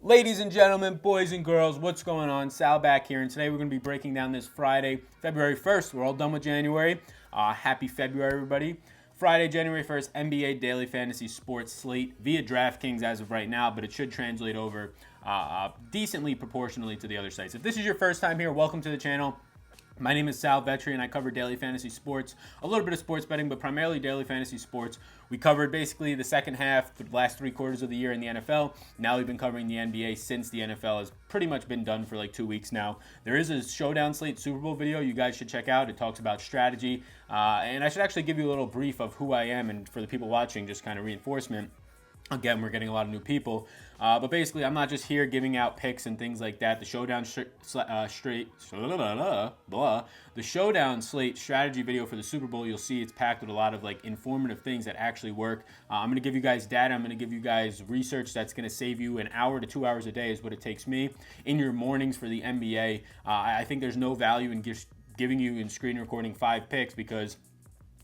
Ladies and gentlemen, boys and girls, what's going on? Sal back here, and today we're going to be breaking down this Friday, February 1st. We're all done with January. Happy February, everybody. Friday, January 1st, NBA Daily Fantasy Sports Slate via Draftkings as of right now, but it should translate over decently proportionally to the other sites. If this is your first time here, welcome to the channel. My name is Sal Vetri, and I cover daily fantasy sports, a little bit of sports betting, but primarily daily fantasy sports. We covered basically the second half, the last 3 quarters of the year in the NFL. Now we've been covering the NBA since the NFL has pretty much been done for like 2 weeks now. There is a Showdown Slate Super Bowl video you guys should check out. It talks about strategy, and I should actually give you a little brief of who I am, and for the people watching, just kind of reinforcement. Again, we're getting a lot of new people, but basically, I'm not just here giving out picks and things like that. The Showdown the Showdown Slate strategy video for the Super Bowl, you'll see it's packed with a lot of like informative things that actually work. I'm going to give you guys data. I'm going to give you guys research that's going to save you an hour to 2 hours a day is what it takes me in your mornings for the NBA. I think there's no value in giving you in screen recording 5 picks because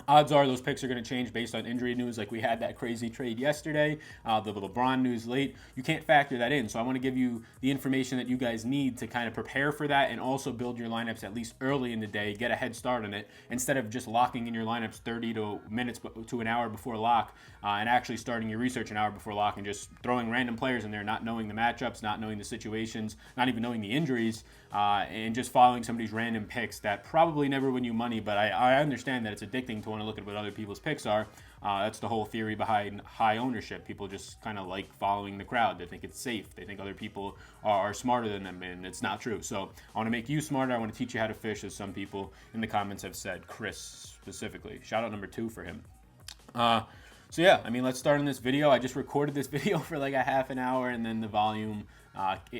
odds are those picks are going to change based on injury news, like we had that crazy trade yesterday, the LeBron news late. You can't factor that in. So I want to give you the information that you guys need to kind of prepare for that and also build your lineups at least early in the day, get a head start on it, instead of just locking in your lineups 30 minutes to an hour before lock and actually starting your research an hour before lock and just throwing random players in there, not knowing the matchups, not knowing the situations, not even knowing the injuries, and just following somebody's random picks that probably never win you money. But I understand that it's addicting to want to look at what other people's picks are. That's the whole theory behind high ownership. People just kind of like following the crowd. They think it's safe. They think other people are smarter than them, and it's not true. So I want to make you smarter. I want to teach you how to fish, as some people in the comments have said. Chris specifically. Shout out number 2 for him. So yeah, I mean, let's start on this video. I just recorded this video for like a half an hour, and then the volume,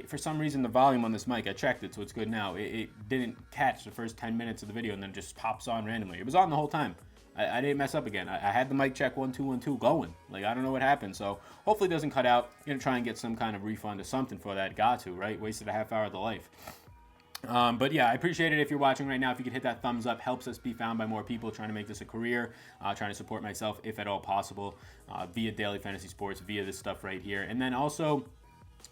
for some reason, the volume on this mic, I checked it, so it's good now. It didn't catch the first 10 minutes of the video, and then it just pops on randomly. It was on the whole time. I didn't mess up again. I had the mic check 1 2 1 2 going. Like, I don't know what happened. So hopefully it doesn't cut out. You're gonna try and get some kind of refund or something for that. Got to, right? Wasted a half hour of the life. But yeah, I appreciate it if you're watching right now. If you could hit that thumbs up, helps us be found by more people trying to make this a career, trying to support myself if at all possible, via Daily Fantasy Sports, via this stuff right here. And then also,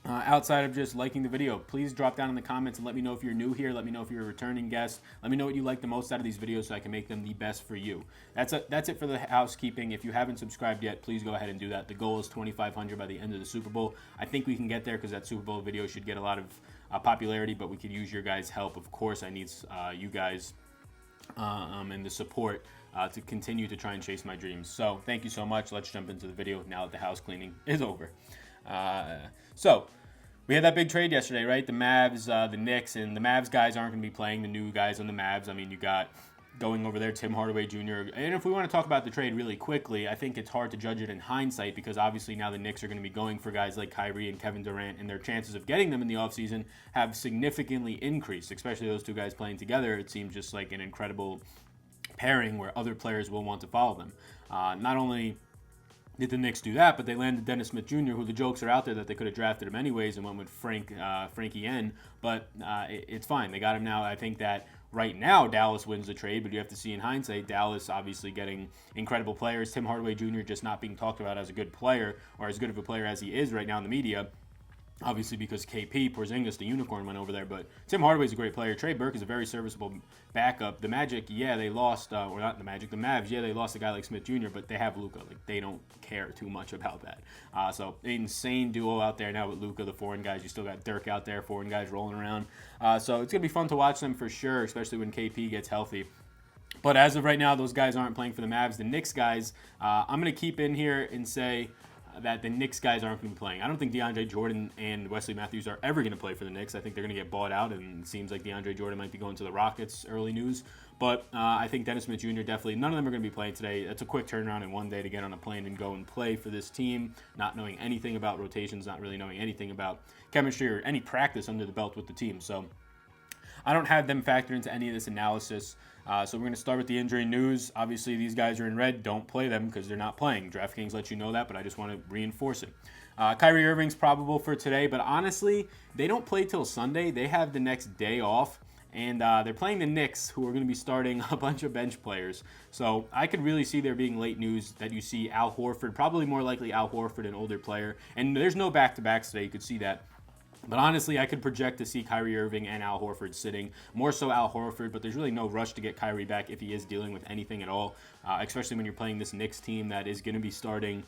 outside of just liking the video, please drop down in the comments and let me know if you're new here. Let me know if you're a returning guest. Let me know what you like the most out of these videos so I can make them the best for you. That's it for the housekeeping. If you haven't subscribed yet, please go ahead and do that. The goal is 2,500 by the end of the Super Bowl. I think we can get there because that Super Bowl video should get a lot of popularity, but we could use your guys' help. Of course, I need you guys and the support to continue to try and chase my dreams. So thank you so much. Let's jump into the video now that the house cleaning is over. So we had that big trade yesterday, right? The Mavs, the Knicks, and the Mavs guys aren't going to be playing. The new guys on the Mavs. I mean, you got going over there, Tim Hardaway Jr. And if we want to talk about the trade really quickly, I think it's hard to judge it in hindsight because obviously now the Knicks are going to be going for guys like Kyrie and Kevin Durant, and their chances of getting them in the offseason have significantly increased, especially those two guys playing together. It seems just like an incredible pairing where other players will want to follow them. Not only did the Knicks do that, but they landed Dennis Smith Jr., who the jokes are out there that they could have drafted him anyways and went with Frankie N. But it's fine. They got him now. I think that right now Dallas wins the trade, but you have to see in hindsight, Dallas obviously getting incredible players. Tim Hardaway Jr. just not being talked about as a good player or as good of a player as he is right now in the media. Obviously because KP, Porzingis, the unicorn, went over there. But Tim Hardaway's a great player. Trey Burke is a very serviceable backup. The Magic, yeah, they lost, or not the Magic, the Mavs, yeah, they lost a guy like Smith Jr., but they have Luka. Like, they don't care too much about that. So insane duo out there now with Luka, the foreign guys. You still got Dirk out there, foreign guys rolling around. So it's going to be fun to watch them for sure, especially when KP gets healthy. But as of right now, those guys aren't playing for the Mavs. The Knicks guys, I'm going to keep in here and say that the Knicks guys aren't going to be playing. I don't think DeAndre Jordan and Wesley Matthews are ever going to play for the Knicks. I think they're going to get bought out, and it seems like DeAndre Jordan might be going to the Rockets, early news. But I think Dennis Smith Jr. definitely, none of them are going to be playing today. It's a quick turnaround in one day to get on a plane and go and play for this team, not knowing anything about rotations, not really knowing anything about chemistry or any practice under the belt with the team. So I don't have them factored into any of this analysis. So we're going to start with the injury news. Obviously, these guys are in red. Don't play them because they're not playing. DraftKings lets you know that, but I just want to reinforce it. Kyrie Irving's probable for today, but honestly, they don't play till Sunday. They have the next day off, and they're playing the Knicks, who are going to be starting a bunch of bench players. So I could really see there being late news that you see Al Horford, probably more likely Al Horford, an older player. And there's no back-to-backs today. You could see that. But honestly, I could project to see Kyrie Irving and Al Horford sitting. More so Al Horford, but there's really no rush to get Kyrie back if he is dealing with anything at all, especially when you're playing this Knicks team that is going to be starting,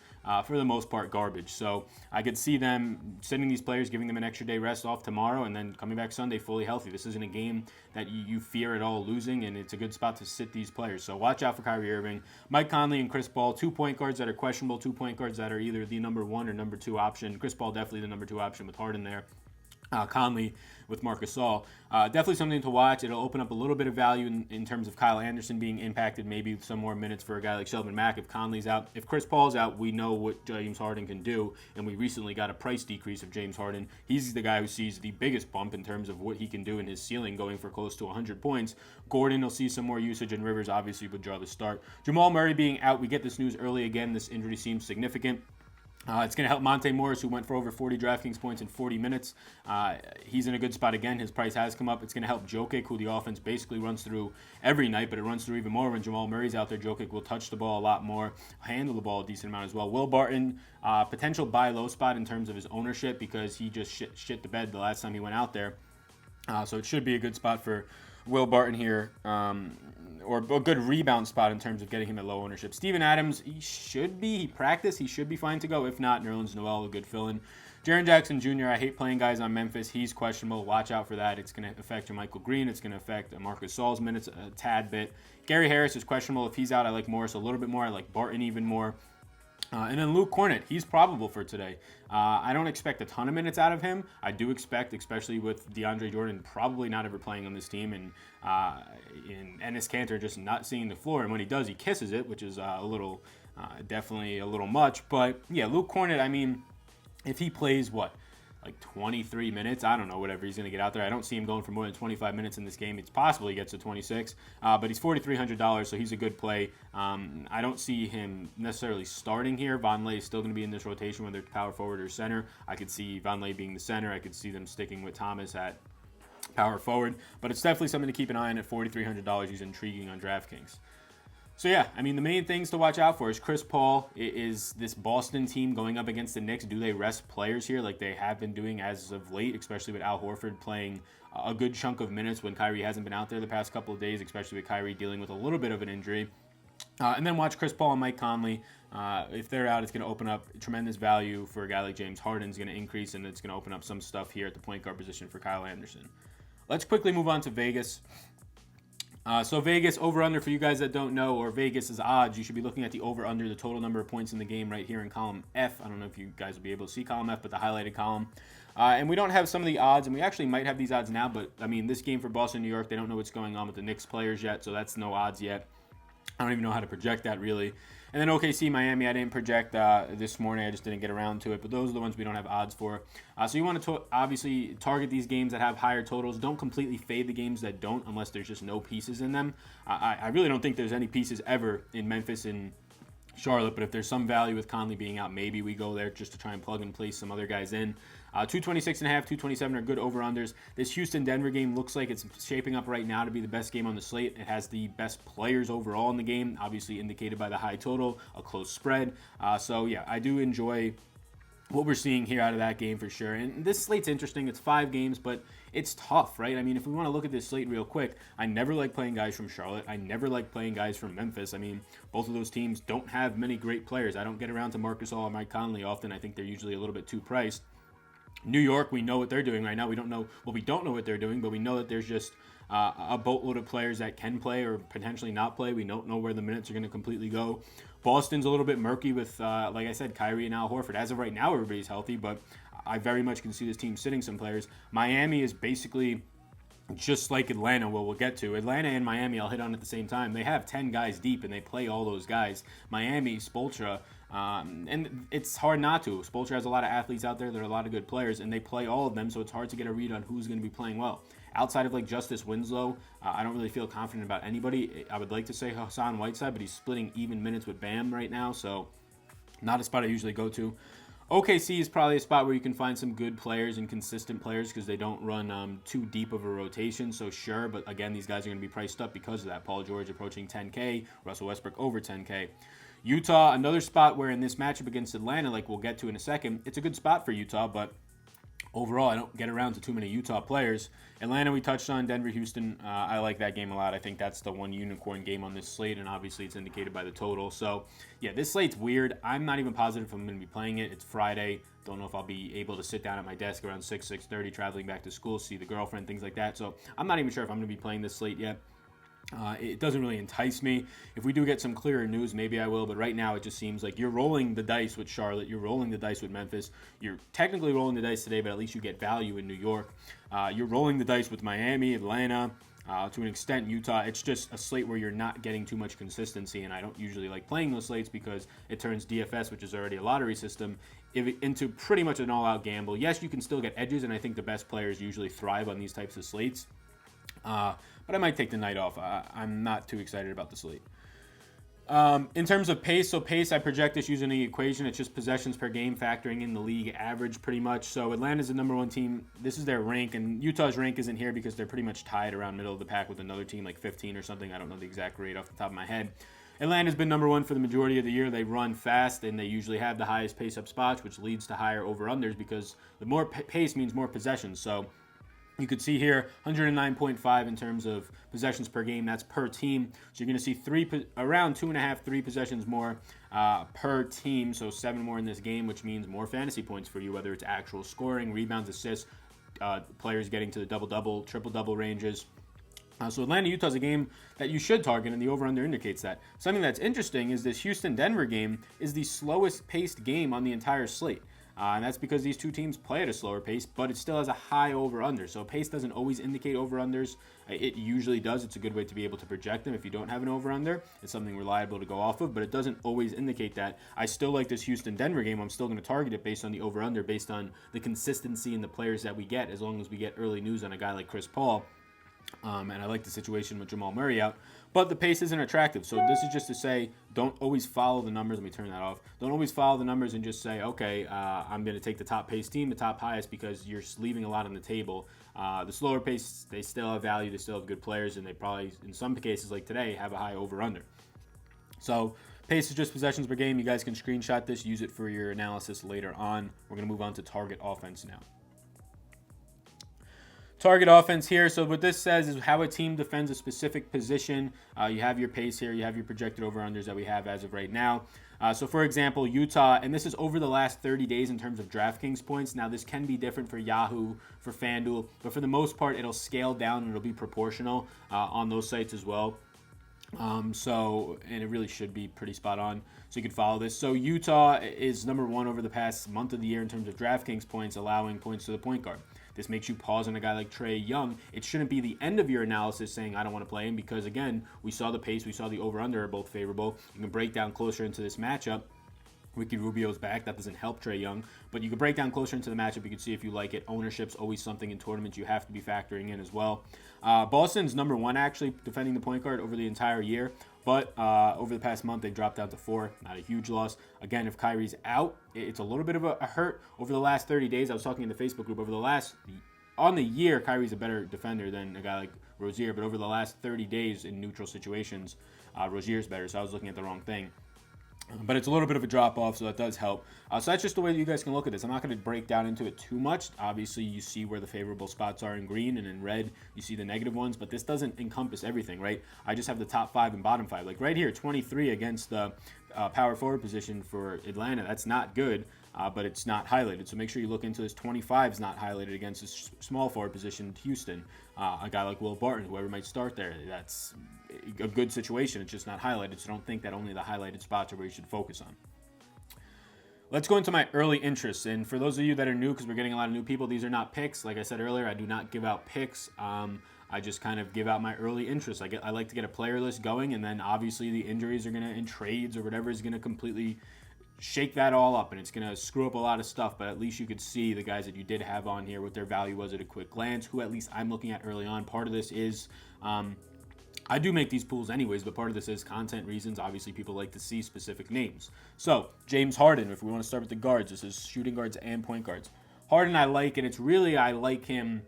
for the most part, garbage. So I could see them sitting these players, giving them an extra day rest off tomorrow, and then coming back Sunday fully healthy. This isn't a game that you fear at all losing, and it's a good spot to sit these players. So watch out for Kyrie Irving. Mike Conley and Chris Paul, 2 point guards that are questionable, 2 point guards that are either the number 1 or number 2 option. Chris Paul definitely the number 2 option with Harden there. Conley with Marc Gasol. Definitely something to watch. It'll open up a little bit of value in terms of Kyle Anderson being impacted, maybe some more minutes for a guy like Shelvin Mack if Conley's out. If Chris Paul's out, we know what James Harden can do, and we recently got a price decrease of James Harden. He's the guy who sees the biggest bump in terms of what he can do in his ceiling, going for close to 100 points. Gordon will see some more usage, and Rivers obviously would draw the start. Jamal Murray being out, we get this news early again. This injury seems significant. It's going to help Monte Morris, who went for over 40 DraftKings points in 40 minutes. He's in a good spot again. His price has come up. It's going to help Jokic, who the offense basically runs through every night, but it runs through even more when Jamal Murray's out there. Jokic will touch the ball a lot more, handle the ball a decent amount as well. Will Barton, potential buy low spot in terms of his ownership because he just shit the bed the last time he went out there. So it should be a good spot for Will Barton here, or a good rebound spot in terms of getting him at low ownership. Steven Adams, he should be fine to go. If not, Nerlens Noel, a good fill-in. Jaren Jackson Jr., I hate playing guys on Memphis. He's questionable. Watch out for that. It's going to affect your Michael Green. It's going to affect Marc Gasol's minutes a tad bit. Gary Harris is questionable. If he's out, I like Morris a little bit more. I like Barton even more. And then Luke Cornett, he's probable for today. I don't expect a ton of minutes out of him. I do expect, especially with DeAndre Jordan probably not ever playing on this team, and Enes Kanter just not seeing the floor. And when he does, he kisses it, which is definitely a little much. But yeah, Luke Cornett, I mean, if he plays like 23 minutes, I don't know, whatever he's going to get out there. I don't see him going for more than 25 minutes in this game. It's possible he gets to 26, but he's $4,300, so he's a good play. I don't see him necessarily starting here. Vonleh is still going to be in this rotation, whether it's power forward or center. I could see Vonleh being the center. I could see them sticking with Thomas at power forward, but it's definitely something to keep an eye on at $4,300. He's intriguing on DraftKings. So yeah, I mean, the main things to watch out for is Chris Paul. Is this Boston team going up against the Knicks? Do they rest players here like they have been doing as of late, especially with Al Horford playing a good chunk of minutes when Kyrie hasn't been out there the past couple of days, especially with Kyrie dealing with a little bit of an injury. And then watch Chris Paul and Mike Conley. If they're out, it's going to open up tremendous value for a guy like James Harden. It's going to increase, and it's going to open up some stuff here at the point guard position for Kyle Anderson. Let's quickly move on to Vegas. So Vegas, over-under, for you guys that don't know, or Vegas' odds, you should be looking at the over-under, the total number of points in the game right here in column F. I don't know if you guys will be able to see column F, but the highlighted column. And we don't have some of the odds, and we actually might have these odds now, but, I mean, this game for Boston, New York, they don't know what's going on with the Knicks players yet, so that's no odds yet. I don't even know how to project that, really. And then OKC, Miami, I didn't project this morning. I just didn't get around to it. But those are the ones we don't have odds for. So you want to obviously target these games that have higher totals. Don't completely fade the games that don't, unless there's just no pieces in them. I really don't think there's any pieces ever in Memphis and Charlotte. But if there's some value with Conley being out, maybe we go there just to try and plug and place some other guys in. 226.5, 227 are good over-unders. This Houston-Denver game looks like it's shaping up right now to be the best game on the slate. It has the best players overall in the game, obviously indicated by the high total, a close spread. So, yeah, I do enjoy what we're seeing here out of that game for sure. And this slate's interesting. It's 5 games, but it's tough, right? I mean, if we want to look at this slate real quick, I never like playing guys from Charlotte. I never like playing guys from Memphis. I mean, both of those teams don't have many great players. I don't get around to Marc Gasol or Mike Conley often. I think they're usually a little bit too priced. New York, we know what they're doing right now. We don't know what they're doing, but we know that there's just a boatload of players that can play or potentially not play. We don't know where the minutes are going to completely go. Boston's a little bit murky with, like I said, Kyrie and Al Horford. As of right now, everybody's healthy, but I very much can see this team sitting some players. Miami is basically just like Atlanta, we'll get to. Atlanta and Miami, I'll hit on at the same time. They have 10 guys deep, and they play all those guys. Miami, Spoelstra, and it's hard not to. Spoelstra has a lot of athletes out there. There are a lot of good players, and they play all of them, so it's hard to get a read on who's going to be playing well. Outside of like Justice Winslow, I don't really feel confident about anybody. I would like to say Hassan Whiteside, but he's splitting even minutes with Bam right now, so not a spot I usually go to. OKC is probably a spot where you can find some good players and consistent players because they don't run too deep of a rotation, so sure, but again, these guys are going to be priced up because of that. Paul George approaching 10K, Russell Westbrook over 10K. Utah, another spot where in this matchup against Atlanta, like we'll get to in a second, it's a good spot for Utah, but overall, I don't get around to too many Utah players. Atlanta, we touched on. Denver, Houston, I like that game a lot. I think that's the one unicorn game on this slate, and obviously it's indicated by the total. So, yeah, this slate's weird. I'm not even positive if I'm going to be playing it. It's Friday. Don't know if I'll be able to sit down at my desk around 6:30, traveling back to school, see the girlfriend, things like that. So I'm not even sure if I'm going to be playing this slate yet. It doesn't really entice me. If we do get some clearer news, maybe I will. But right now, it just seems like you're rolling the dice with Charlotte. You're rolling the dice with Memphis. You're technically rolling the dice today, but at least you get value in New York. You're rolling the dice with Miami, Atlanta, to an extent, Utah. It's just a slate where you're not getting too much consistency, and I don't usually like playing those slates because it turns DFS, which is already a lottery system, into pretty much an all-out gamble. Yes, you can still get edges, and I think the best players usually thrive on these types of slates. But I might take the night off. I'm not too excited about the slate. In terms of pace, so pace, I project this using the equation. It's just possessions per game, factoring in the league average pretty much. So Atlanta's the number one team. This is their rank, and Utah's rank isn't here because they're pretty much tied around middle of the pack with another team like 15 or something. I don't know the exact rate off the top of my head. Atlanta's been number one for the majority of the year. They run fast, and they usually have the highest pace-up spots, which leads to higher over-unders because the more pace means more possessions. So you could see here 109.5 in terms of possessions per game. That's per team. So you're going to see around 2.5, 3 possessions more per team. So 7 more in this game, which means more fantasy points for you, whether it's actual scoring, rebounds, assists, players getting to the double-double, triple-double ranges. So Atlanta, Utah is a game that you should target, and the over-under indicates that. Something that's interesting is this Houston-Denver game is the slowest paced game on the entire slate. And that's because these two teams play at a slower pace, but it still has a high over-under. So pace doesn't always indicate over-unders. It usually does. It's a good way to be able to project them if you don't have an over-under. It's something reliable to go off of, but it doesn't always indicate that. I still like this Houston-Denver game. I'm still going to target it based on the over-under, based on the consistency in the players that we get, as long as we get early news on a guy like Chris Paul. And I like the situation with Jamal Murray out. But the pace isn't attractive. So this is just to say, don't always follow the numbers. Let me turn that off. Don't always follow the numbers and just say, okay, I'm going to take the top pace team, the top highest, because you're leaving a lot on the table. The slower pace, they still have value. They still have good players. And they probably, in some cases like today, have a high over-under. So pace is just possessions per game. You guys can screenshot this. Use it for your analysis later on. We're going to move on to target offense now. Target offense here. So what this says is how a team defends a specific position. You have your pace here. You have your projected over-unders that we have as of right now. So for example, Utah, and this is over the last 30 days in terms of Draftkings points. Now this can be different for Yahoo, for FanDuel, but for the most part, it'll scale down and it'll be proportional on those sites as well. And it really should be pretty spot on. So you can follow this. So Utah is number one over the past month of the year in terms of Draftkings points, allowing points to the point guard. This makes you pause on a guy like Trae Young. It shouldn't be the end of your analysis saying, I don't want to play him, because, again, we saw the pace, we saw the over-under are both favorable. You can break down closer into this matchup. Ricky Rubio's back. That doesn't help Trae Young. But you can break down closer into the matchup. You can see if you like it. Ownership's always something in tournaments you have to be factoring in as well. Boston's number one, actually, defending the point guard over the entire year. But over the past month, they dropped down to 4. Not a huge loss. Again, if Kyrie's out, it's a little bit of a hurt. Over the last 30 days, I was talking in the Facebook group, on the year, Kyrie's a better defender than a guy like Rozier. But over the last 30 days in neutral situations, Rozier's better. So I was looking at the wrong thing. But it's a little bit of a drop-off, so that does help. So that's just the way that you guys can look at this. I'm not going to break down into it too much. Obviously, you see where the favorable spots are in green, and in red, you see the negative ones. But this doesn't encompass everything, right? I just have the top 5 and bottom 5. Like right here, 23 against the power forward position for Atlanta. That's not good, but it's not highlighted. So make sure you look into this. 25 is not highlighted against this small forward position, Houston. A guy like Will Barton, whoever might start there, that's a good situation. It's just not highlighted, so don't think that only the highlighted spots are where you should focus on. Let's go into my early interests. And for those of you that are new, because we're getting a lot of new people, these are not picks. Like I said earlier, I do not give out picks. I just kind of give out my early interests. I like to get a player list going, and then obviously the injuries are going to, in trades or whatever, is going to completely shake that all up, and it's going to screw up a lot of stuff, but at least you could see the guys that you did have on here, what their value was at a quick glance, who at least I'm looking at early on. Part of this is I do make these pools anyways, but part of this is content reasons. Obviously, people like to see specific names. So, James Harden, if we want to start with the guards, this is shooting guards and point guards. Harden I like, and it's really I like him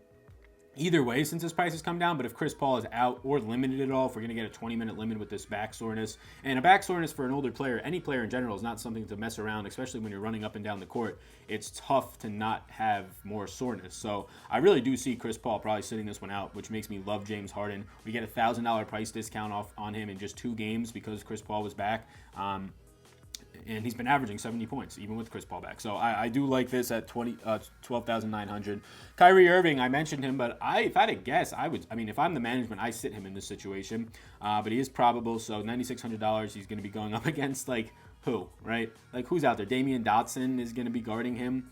either way since his price has come down. But if Chris Paul is out or limited at all, if we're going to get a 20-minute limit with this back soreness, and a back soreness for an older player, any player in general, is not something to mess around, especially when you're running up and down the court. It's tough to not have more soreness. So I really do see Chris Paul probably sitting this one out, which makes me love James Harden. We get a $1,000 price discount off on him in just 2 games because Chris Paul was back. And he's been averaging 70 points, even with Chris Paul back. So I do like this at 12,900. Kyrie Irving, I mentioned him, but if I had to guess, if I'm the management, I sit him in this situation. But he is probable, so $9,600, he's going to be going up against, like, who, right? Like, who's out there? Damian Dotson is going to be guarding him.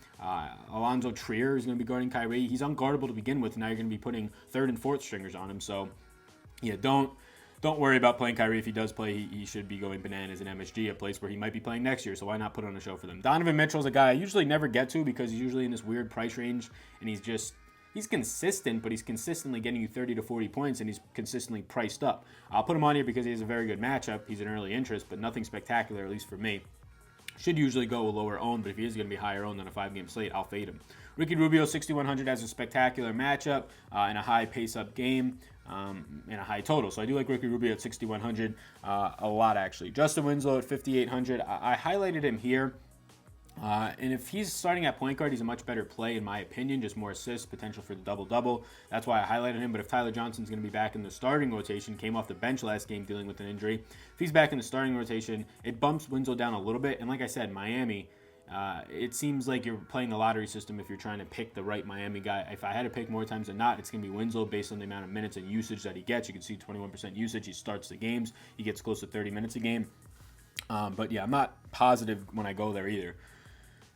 Alonzo Trier is going to be guarding Kyrie. He's unguardable to begin with. Now you're going to be putting 3rd and 4th stringers on him. So, yeah, don't worry about playing Kyrie. If he does play, he should be going bananas in MSG, a place where he might be playing next year, so why not put on a show for them? Donovan Mitchell's a guy I usually never get to because he's usually in this weird price range, and he's consistent, but he's consistently getting you 30 to 40 points, and he's consistently priced up. I'll put him on here because he has a very good matchup. He's an early interest, but nothing spectacular, at least for me. Should usually go a lower owned, but if he is going to be higher owned than a 5-game slate, I'll fade him. Ricky Rubio, 6,100, has a spectacular matchup and a high pace-up game and a high total. So I do like Ricky Rubio at 6,100 a lot, actually. Justin Winslow at 5,800. I highlighted him here. And if he's starting at point guard, he's a much better play, in my opinion. Just more assists, potential for the double-double. That's why I highlighted him. But if Tyler Johnson's going to be back in the starting rotation, came off the bench last game dealing with an injury. If he's back in the starting rotation, it bumps Winslow down a little bit. And like I said, Miami, it seems like you're playing the lottery system if you're trying to pick the right Miami guy. If I had to pick more times than not, it's going to be Winslow based on the amount of minutes and usage that he gets. You can see 21% usage. He starts the games. He gets close to 30 minutes a game. But yeah, I'm not positive when I go there either.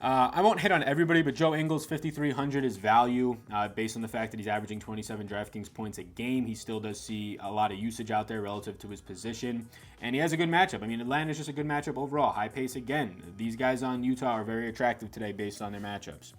I won't hit on everybody, but Joe Ingles, 5,300 is value based on the fact that he's averaging 27 DraftKings points a game. He still does see a lot of usage out there relative to his position, and he has a good matchup. I mean, Atlanta's just a good matchup overall. High pace again. These guys on Utah are very attractive today based on their matchups.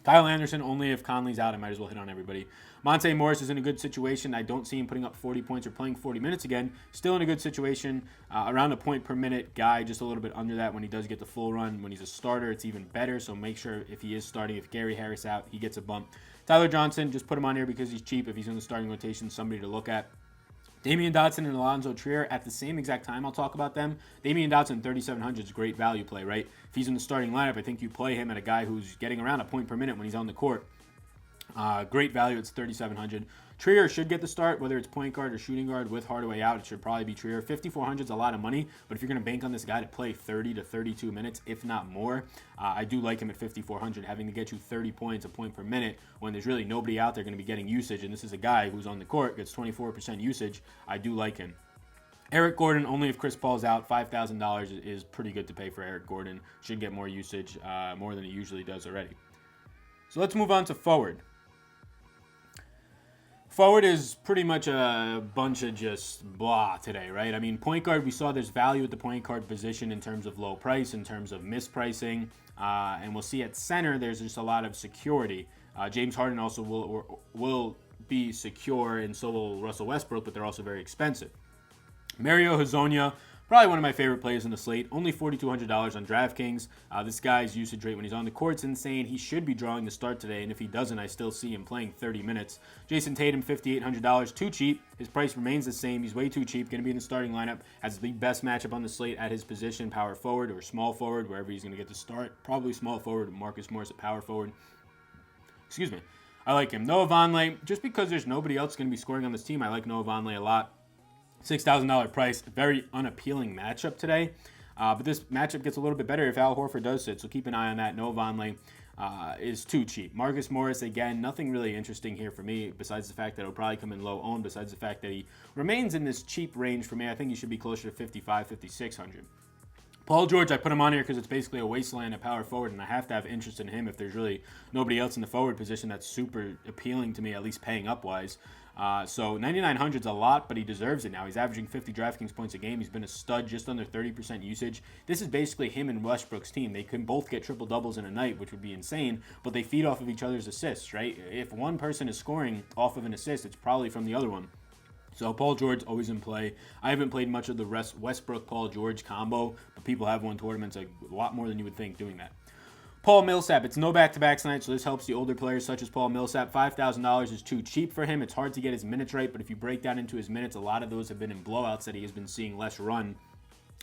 Kyle Anderson, only if Conley's out, I might as well hit on everybody. Monte Morris is in a good situation. I don't see him putting up 40 points or playing 40 minutes again. Still in a good situation. Around a point per minute guy, just a little bit under that when he does get the full run. When he's a starter, it's even better. So make sure if he is starting, if Gary Harris out, he gets a bump. Tyler Johnson, just put him on here because he's cheap. If he's in the starting rotation, somebody to look at. Damian Dotson and Alonzo Trier at the same exact time. I'll talk about them. Damian Dotson, 3,700 is a great value play, right? If he's in the starting lineup, I think you play him at a guy who's getting around a point per minute when he's on the court. Great value. It's 3,700. Trier should get the start, whether it's point guard or shooting guard with Hardaway out. It should probably be Trier. 5,400 is a lot of money, but if you're going to bank on this guy to play 30 to 32 minutes, if not more, I do like him at 5,400, having to get you 30 points, a point per minute, when there's really nobody out there going to be getting usage, and this is a guy who's on the court, gets 24% usage. I do like him. Eric Gordon, only if Chris Paul's out, $5,000 is pretty good to pay for Eric Gordon. Should get more usage, more than he usually does already. So let's move on to forward. Forward is pretty much a bunch of just blah today, right? I mean, point guard, we saw there's value at the point guard position in terms of low price, in terms of mispricing, and we'll see at center there's just a lot of security. James Harden also will be secure, and so will Russell Westbrook, but they're also very expensive. Mario Hezonja, probably one of my favorite players in the slate. Only $4,200 on DraftKings. This guy's usage rate when he's on the court's insane. He should be drawing the start today, and if he doesn't, I still see him playing 30 minutes. Jason Tatum, $5,800. Too cheap. His price remains the same. He's way too cheap. Going to be in the starting lineup. Has the best matchup on the slate at his position, power forward or small forward, wherever he's going to get the start. Probably small forward. Marcus Morris at power forward. Excuse me. I like him. Noah Vonleh, just because there's nobody else going to be scoring on this team, I like Noah Vonleh a lot. $6,000 price, very unappealing matchup today. But this matchup gets a little bit better if Al Horford does sit, so keep an eye on that. Noah Vonleh is too cheap. Marcus Morris, again, nothing really interesting here for me besides the fact that it'll probably come in low owned, besides the fact that he remains in this cheap range for me. I think he should be closer to $5,500, $5,600. Paul George, I put him on here because it's basically a wasteland at power forward, and I have to have interest in him if there's really nobody else in the forward position that's super appealing to me, at least paying up-wise. So 9,900 is a lot, but he deserves it now. He's averaging 50 DraftKings points a game. He's been a stud, just under 30% usage. This is basically him and Westbrook's team. They can both get triple-doubles in a night, which would be insane, but they feed off of each other's assists, right? If one person is scoring off of an assist, it's probably from the other one. So Paul George always in play. I haven't played much of the Westbrook-Paul George combo, but people have won tournaments a lot more than you would think doing that. Paul Millsap, it's no back-to-backs tonight, so this helps the older players such as Paul Millsap. $5,000 is too cheap for him. It's hard to get his minutes right, but if you break down into his minutes, a lot of those have been in blowouts that he has been seeing less run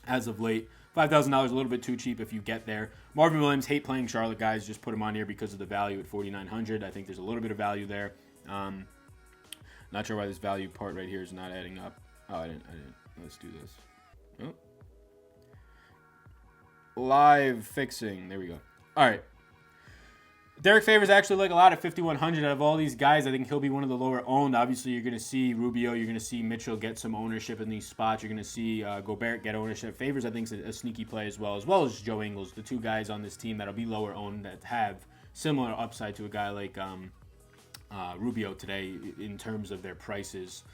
as of late. $5,000 a little bit too cheap if you get there. Marvin Williams, hate playing Charlotte, guys. Just put him on here because of the value at $4,900. I think there's a little bit of value there. Not sure why this value part right here is not adding up. Oh, I didn't. Let's do this. Oh. Live fixing. There we go. All right. Derek Favors actually like a lot at 5,100. Out of all these guys, I think he'll be one of the lower owned. Obviously, you're going to see Rubio, you're going to see Mitchell get some ownership in these spots. You're going to see Gobert get ownership. Favors, I think, is a sneaky play as well as Joe Ingles, the two guys on this team that'll be lower owned that have similar upside to a guy like Rubio today in terms of their prices.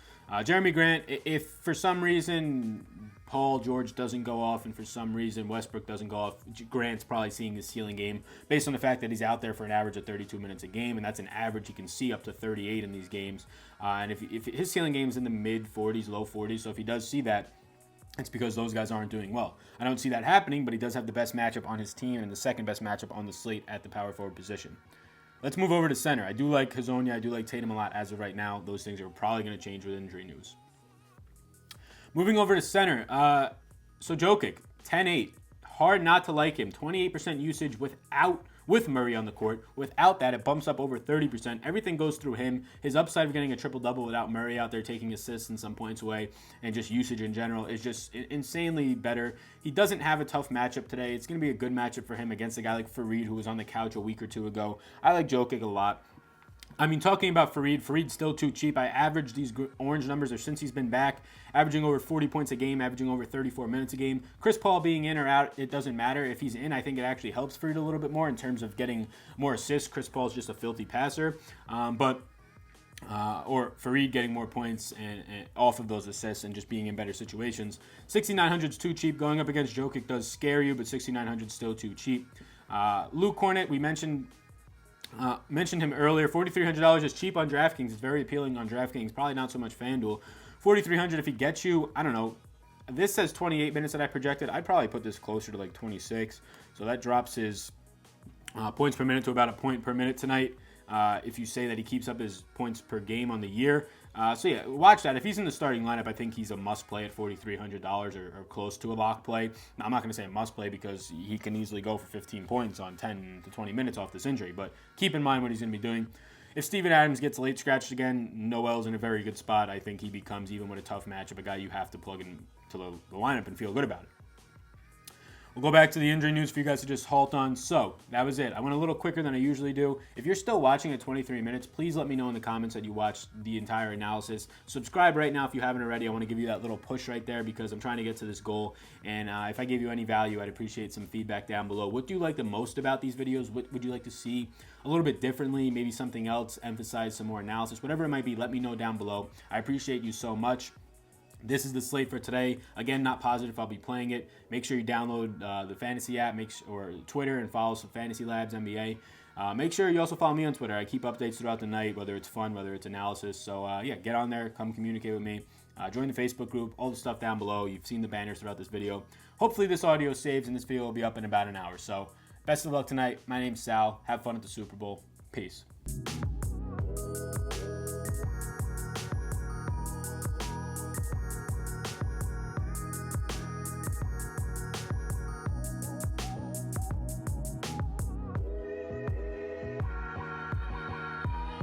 Jeremy Grant, if for some reason Paul George doesn't go off and for some reason Westbrook doesn't go off, Grant's probably seeing his ceiling game based on the fact that he's out there for an average of 32 minutes a game, and that's an average you can see up to 38 in these games. And if his ceiling game is in the mid-40s, low 40s, so if he does see that, it's because those guys aren't doing well. I don't see that happening, but he does have the best matchup on his team and the second best matchup on the slate at the power forward position. Let's move over to center. I do like Hazonia. I do like Tatum a lot as of right now. Those things are probably going to change with injury news. Moving over to center. So Jokic, 10-8. Hard not to like him. 28% usage with Murray on the court. Without that, it bumps up over 30%. Everything goes through him. His upside of getting a triple-double without Murray out there taking assists and some points away and just usage in general is just insanely better. He doesn't have a tough matchup today. It's going to be a good matchup for him against a guy like Fareed, who was on the couch a week or two ago. I like Jokic a lot. I mean, talking about Fareed's still too cheap. I averaged these orange numbers since he's been back, averaging over 40 points a game, averaging over 34 minutes a game. Chris Paul being in or out, it doesn't matter. If he's in, I think it actually helps Fareed a little bit more in terms of getting more assists. Chris Paul's just a filthy passer. Or Fareed getting more points and off of those assists and just being in better situations. 6,900 is too cheap. Going up against Jokic does scare you, but 6,900 is still too cheap. Luke Cornett, we mentioned him earlier. $4,300 is cheap on DraftKings. It's very appealing on DraftKings. Probably not so much FanDuel. $4,300 if he gets you, I don't know. This says 28 minutes that I projected. I'd probably put this closer to like 26. So that drops his points per minute to about a point per minute tonight. If you say that he keeps up his points per game on the year. So yeah, watch that. If he's in the starting lineup, I think he's a must play at $4,300 or close to a lock play. Now, I'm not going to say a must play because he can easily go for 15 points on 10 to 20 minutes off this injury. But keep in mind what he's going to be doing. If Steven Adams gets late scratched again, Noel's in a very good spot. I think he becomes, even with a tough matchup, a guy you have to plug into the lineup and feel good about it. We'll go back to the injury news for you guys to just halt on. So, that was it. I went a little quicker than I usually do. If you're still watching at 23 minutes, please let me know in the comments that you watched the entire analysis. Subscribe right now if you haven't already. I want to give you that little push right there because I'm trying to get to this goal. And if I gave you any value, I'd appreciate some feedback down below. What do you like the most about these videos? What would you like to see a little bit differently? Maybe something else, emphasize some more analysis. Whatever it might be, let me know down below. I appreciate you so much. This is the slate for today. Again, not positive I'll be playing it. Make sure you download the fantasy app, or Twitter, and follow some Fantasy Labs NBA. Make sure you also follow me on Twitter. I keep updates throughout the night, whether it's fun, whether it's analysis. So yeah, get on there, come communicate with me. Join the Facebook group, all the stuff down below. You've seen the banners throughout this video. Hopefully this audio saves and this video will be up in about an hour. So best of luck tonight. My name's Sal. Have fun at the Super Bowl. Peace.